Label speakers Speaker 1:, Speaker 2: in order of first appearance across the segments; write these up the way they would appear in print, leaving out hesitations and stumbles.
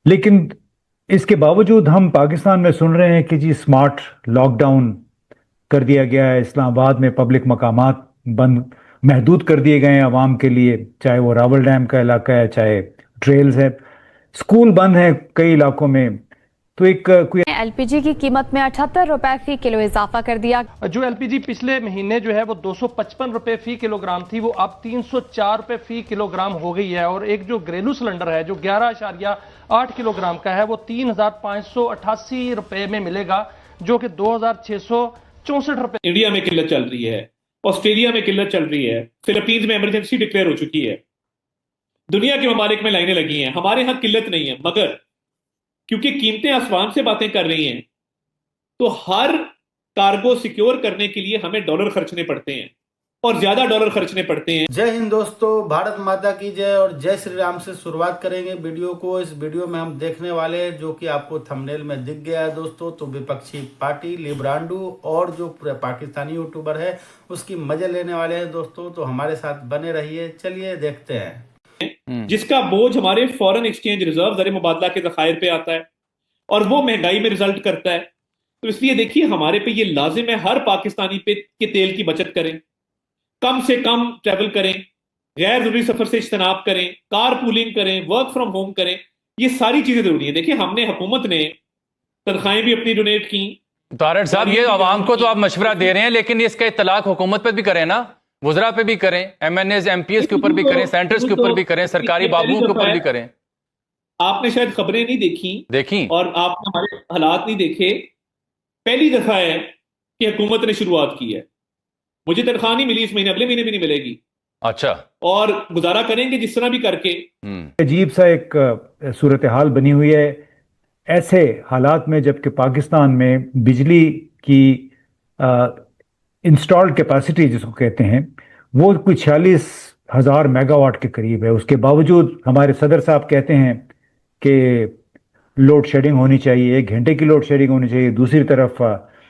Speaker 1: लेकिन इसके बावजूद हम पाकिस्तान में सुन रहे हैं कि जी स्मार्ट लॉकडाउन कर दिया गया है, इस्लामाबाद में पब्लिक मकामात बंद महदूद कर दिए गए हैं आवाम के लिए, चाहे वो रावल डैम का इलाका है, चाहे ट्रेल्स है, स्कूल बंद हैं कई इलाकों में। तो एक कोई
Speaker 2: एलपीजी की कीमत में 78 रुपए फी किलो इजाफा कर दिया।
Speaker 3: जो एलपीजी पिछले महीने जो है वो 255 रुपए फी किलोग्राम थी, वो अब 304 रुपए फी किलोग्राम हो गई है। और एक जो घरेलू सिलेंडर है जो 11.8 किलोग्राम का है वो 3,588 रुपए में मिलेगा, जो कि 2,664 रुपए।
Speaker 4: इंडिया में किल्लत चल रही है, ऑस्ट्रेलिया में किल्लत चल रही है, फिलीपींस में इमरजेंसी डिक्लेयर हो चुकी है, दुनिया के ममालिक में लाइनें लगी हैं। हमारे यहां किल्लत नहीं है, मगर क्योंकि कीमतें आसमान से बातें कर रही हैं, तो हर कार्गो सिक्योर करने के लिए हमें डॉलर खर्चने पड़ते हैं और ज्यादा डॉलर खर्चने पड़ते हैं।
Speaker 5: जय हिंद दोस्तों, भारत माता की जय और जय श्री राम से शुरुआत करेंगे वीडियो को। इस वीडियो में हम देखने वाले हैं, जो कि आपको थंबनेल में दिख गया है दोस्तों, तो विपक्षी पार्टी लिब्रांडो और जो पाकिस्तानी यूट्यूबर है उसकी मजे लेने वाले हैं दोस्तों। तो हमारे साथ बने रहिए, चलिए देखते हैं।
Speaker 4: जिसका बोझ हमारे फॉरेन एक्सचेंज रिजर्व ज़र मुबादला के ज़खायर पे आता है और वो महंगाई में रिजल्ट करता है। तो इसलिए देखिए, हमारे पे ये लाजिम है हर पाकिस्तानी पे कि तेल की बचत करें, कम से कम ट्रैवल करें, गैर जरूरी सफर से इज्तनाब करें, कार पूलिंग करें, वर्क फ्रॉम होम करें। ये सारी चीजें जरूरी है। देखिए, हमने हुकूमत ने तनख्वाहें भी अपनी डोनेट की।
Speaker 6: तारड़ साहब, ये आवाम को तो आप मशवरा दे रहे हैं, लेकिन इसका इत्तलाक हुकूमत पर भी करें ना, वज़रा पे भी करें, एमएनएस एमपीएस के ऊपर भी करें, सेंटर्स के ऊपर भी करें, सरकारी बाबुओं के ऊपर भी करें।
Speaker 4: आपने शायद खबरें नहीं देखी और आपने हमारे हालात नहीं देखे। पहली दफा है कि हुकूमत ने शुरुआत की है। मुझे तनख्वाह नहीं मिली इस महीने, अगले महीने भी नहीं मिलेगी।
Speaker 6: अच्छा,
Speaker 4: और गुजारा करेंगे जिस तरह भी करके।
Speaker 1: अजीब सा एक सूरत हाल बनी हुई है ऐसे हालात में, जबकि पाकिस्तान में बिजली की इंस्टॉल्ड कैपेसिटी जिसको कहते हैं वो कोई 46,000 मेगावाट के करीब है। उसके बावजूद हमारे सदर साहब कहते हैं कि लोड शेडिंग होनी चाहिए, 1 घंटे की लोड शेडिंग होनी चाहिए। दूसरी तरफ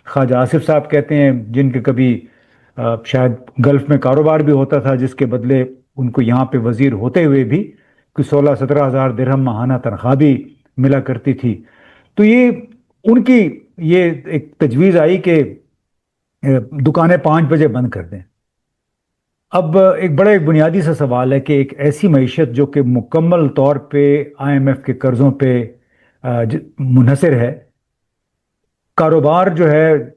Speaker 1: ख्वाजा आसिफ साहब कहते हैं, जिनके कभी शायद गल्फ में कारोबार भी होता था, जिसके बदले उनको यहाँ पे वजीर होते हुए भी कोई 16-17 हज़ार दिरहम माहाना तनख्वाह भी मिला करती थी। तो ये उनकी ये एक तजवीज़ आई कि दुकानें 5 बजे बंद कर दें। अब एक बुनियादी सा सवाल है कि एक ऐसी मईशत जो कि मुकम्मल तौर पे आईएमएफ के कर्ज़ों पे मुनहसर है, कारोबार जो है,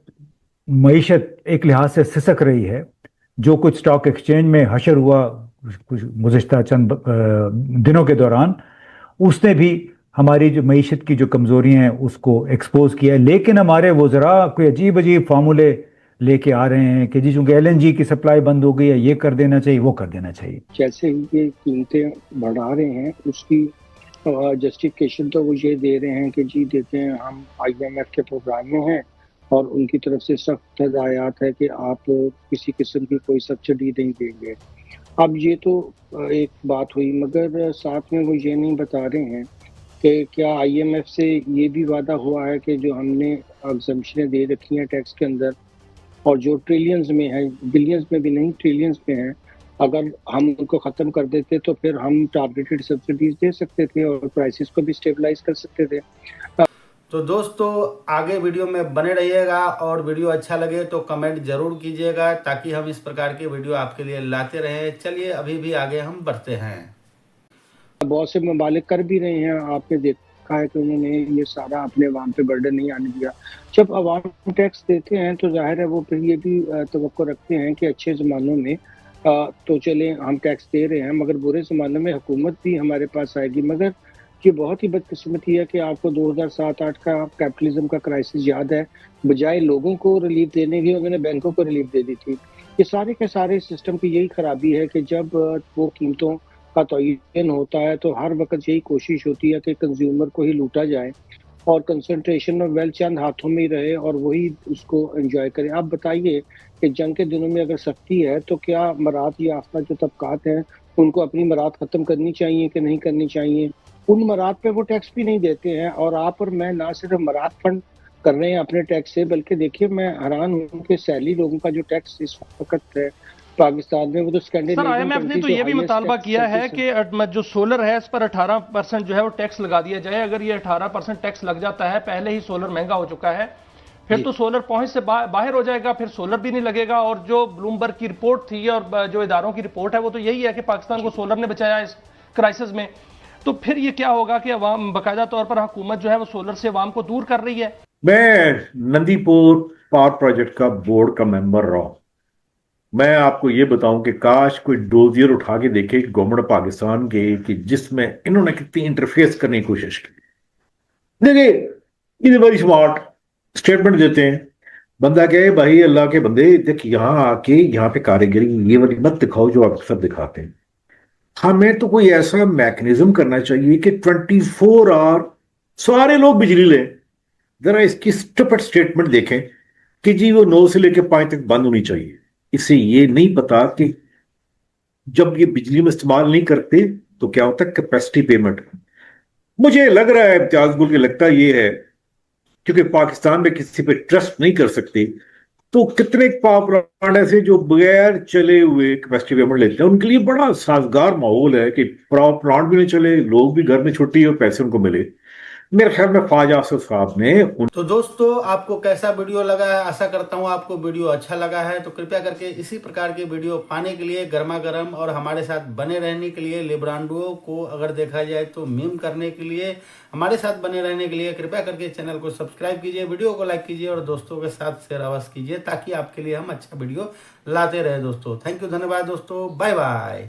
Speaker 1: मईशत एक लिहाज से सिसक रही है। जो कुछ स्टॉक एक्सचेंज में हशर हुआ कुछ गुज़िश्ता चंद दिनों के दौरान, उसने भी हमारी जो मईशत की जो कमज़ोरियाँ हैं उसको एक्सपोज किया है। लेकिन हमारे वज़रा कोई अजीब अजीब फार्मूले लेके आ रहे हैं कि जी चूंकि एलएनजी की सप्लाई बंद हो गई है, ये कर देना चाहिए, वो कर देना चाहिए।
Speaker 7: जैसे ये कीमतें बढ़ा रहे हैं उसकी जस्टिफिकेशन तो वो ये दे रहे हैं कि जी देखें, हम आईएमएफ के प्रोग्राम में हैं और उनकी तरफ से सख्त हदायत है कि आप किसी किस्म की कोई सब्सिडी नहीं देंगे। अब ये तो एक बात हुई, मगर साथ में वो ये नहीं बता रहे हैं कि क्या आईएमएफ से ये भी वादा हुआ है कि जो हमने एग्जम्पशनें दे रखी हैं टैक्स के अंदर और जो ट्रिलियंस में है, बिलियंस में भी नहीं ट्रिलियंस में है, अगर हम उनको ख़त्म कर देते तो फिर हम टारगेटेड सब्सिडीज दे सकते थे और प्राइसेस को भी स्टेबलाइज कर सकते थे।
Speaker 5: तो दोस्तों आगे वीडियो में बने रहिएगा और वीडियो अच्छा लगे तो कमेंट जरूर कीजिएगा, ताकि हम इस प्रकार की वीडियो आपके लिए लाते रहें। चलिए अभी भी आगे हम बढ़ते हैं।
Speaker 7: बहुत से ममालिक कर भी रहे हैं, आपने देखा है कि उन्होंने ये सारा अपने अवाम पे बर्डन नहीं आने दिया। जब अवाम टैक्स देते हैं तो जाहिर है वो फिर ये भी तवक्को रखते हैं कि अच्छे ज़मानों में तो चले हम टैक्स दे रहे हैं, मगर बुरे ज़मानों में हुकूमत भी हमारे पास आएगी। मगर ये बहुत ही बदकिस्मती है कि आपको 2007-8 का कैपिटलिज्म का क्राइसिस याद है, बजाय लोगों को रिलीफ देने की उन्होंने बैंकों को रिलीफ दे दी थी। ये सारे के सारे सिस्टम की यही खराबी है कि जब वो कीमतों का तयन होता है तो हर वक्त यही कोशिश होती है कि कंज्यूमर को ही लूटा जाए और कंसंट्रेशन ऑफ वेल्थ चंद हाथों में ही रहे और वही उसको एंजॉय करें। आप बताइए कि जंग के दिनों में अगर सख्ती है तो क्या मरात याफ्ता जो तबकात हैं उनको अपनी मरात ख़त्म करनी चाहिए कि नहीं करनी चाहिए? उन मरात पे वो टैक्स भी नहीं देते हैं और आप और मैं ना सिर्फ मरात फंड कर रहे हैं अपने टैक्स से, बल्कि देखिए मैं हैरान हूँ कि सैली लोगों का जो टैक्स इस वक्त है पाकिस्तान में, वो तो
Speaker 3: सर
Speaker 7: स्कैंडिनेवियन
Speaker 3: आईएमएफ ने
Speaker 7: कंट्री
Speaker 3: तो
Speaker 7: जो
Speaker 3: ये भी
Speaker 7: हाईएस्ट
Speaker 3: मुतालबा
Speaker 7: टैक्स
Speaker 3: किया है
Speaker 7: करती
Speaker 3: कि जो सोलर है इस पर 18% जो है वो टैक्स लगा दिया जाए। अगर ये 18% टैक्स लग जाता है, पहले ही सोलर महंगा हो चुका है, फिर तो सोलर पहुंच से बाहर हो जाएगा, फिर सोलर भी नहीं लगेगा। और जो ब्लूमबर्ग की रिपोर्ट थी और जो इदारों की रिपोर्ट है वो तो यही है कि पाकिस्तान को सोलर ने बचाया इस क्राइसिस में। तो फिर ये क्या होगा कि अवाम बाकायदा तौर पर हुकूमत जो है वो सोलर से अवाम को दूर कर रही है।
Speaker 8: मैं नंदीपुर पावर प्रोजेक्ट का बोर्ड का मेंबर रहा हूं। मैं आपको ये बताऊं कि काश कोई डोजियर उठा के देखे गवर्नमेंट पाकिस्तान के कि जिसमें इन्होंने कितनी इंटरफेस करने की कोशिश की। देखिए इज वेरी स्मार्ट स्टेटमेंट देते हैं, बंदा कहे भाई अल्लाह के बंदे देख यहाँ आके यहाँ पे कारीगरी ये वाली मत दिखाओ जो आप अक्सर दिखाते हैं। हमें तो कोई ऐसा मैकेनिज्म करना चाहिए कि 24 आवर सारे लोग बिजली लें। जरा इसकी स्टूपिड स्टेटमेंट देखें कि जी वो 9 से लेकर 5 तक बंद होनी चाहिए। इससे ये नहीं पता कि जब ये बिजली में इस्तेमाल नहीं करते तो क्या होता है कैपेसिटी पेमेंट। मुझे लग रहा है इम्तियाज गुल के लगता ये है क्योंकि पाकिस्तान में किसी पे ट्रस्ट नहीं कर सकते, तो कितने पावर प्लांट ऐसे जो बगैर चले हुए कैपेसिटी पेमेंट लेते हैं, उनके लिए बड़ा साजगार माहौल है कि पावर प्लांट भी नहीं चले, लोग भी घर में छुट्टी और पैसे उनको मिले। मेरे ख्याल में ख्वाजा आसिफ साहब ने
Speaker 5: तो दोस्तों आपको कैसा वीडियो लगा है? आशा करता हूँ आपको वीडियो अच्छा लगा है। तो कृपया करके इसी प्रकार के वीडियो पाने के लिए, गर्मा गर्म और हमारे साथ बने रहने के लिए, लिब्रांडो को अगर देखा जाए तो मीम करने के लिए, हमारे साथ बने रहने के लिए कृपया करके चैनल को सब्सक्राइब कीजिए, वीडियो को लाइक कीजिए और दोस्तों के साथ शेयर अवश्य कीजिए ताकि आपके लिए हम अच्छा वीडियो लाते रहे दोस्तों। थैंक यू, धन्यवाद दोस्तों, बाय बाय।